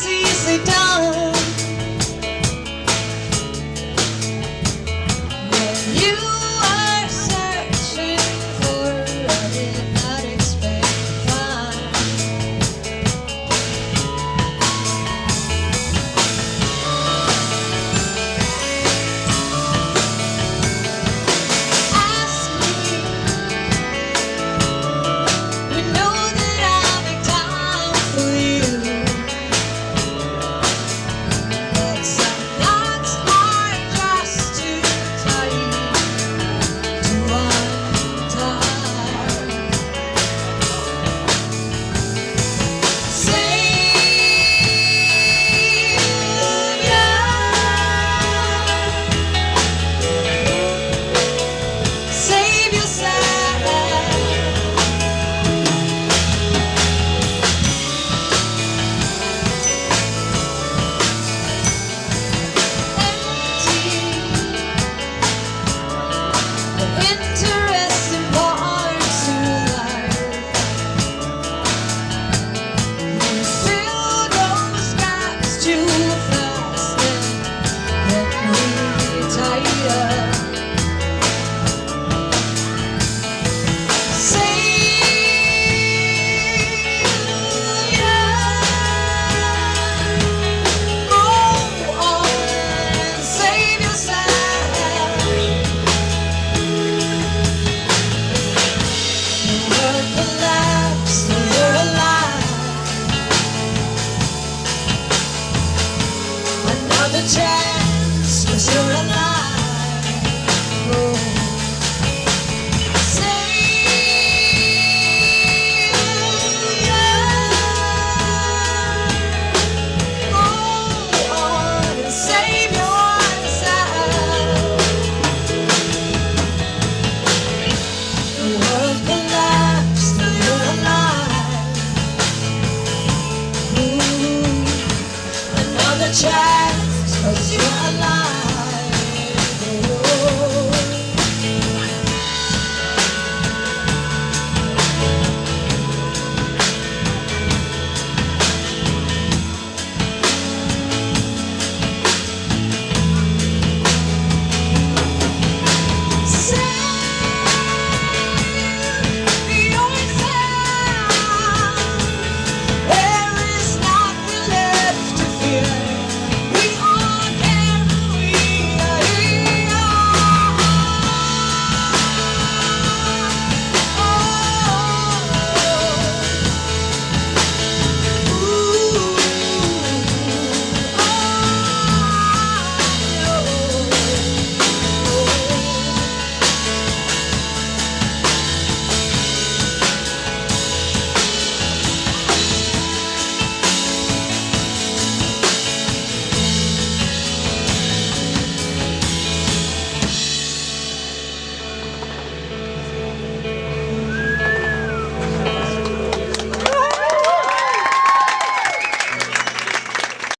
easily done when you are searching for what did not expect to find. Ask me, you know that I'll make time for you, but some nights are just too tight to untie. Save yourself. Interesting parts to life. You fill those gaps too fast and get tired. Go on and save yourself. The world collapsed, so you're alive. Another chance, 'cause you're alive. Oh. Go on and save yourself. The world collapsed, so you're alive. Ooh, another chance, 'cause you're alive.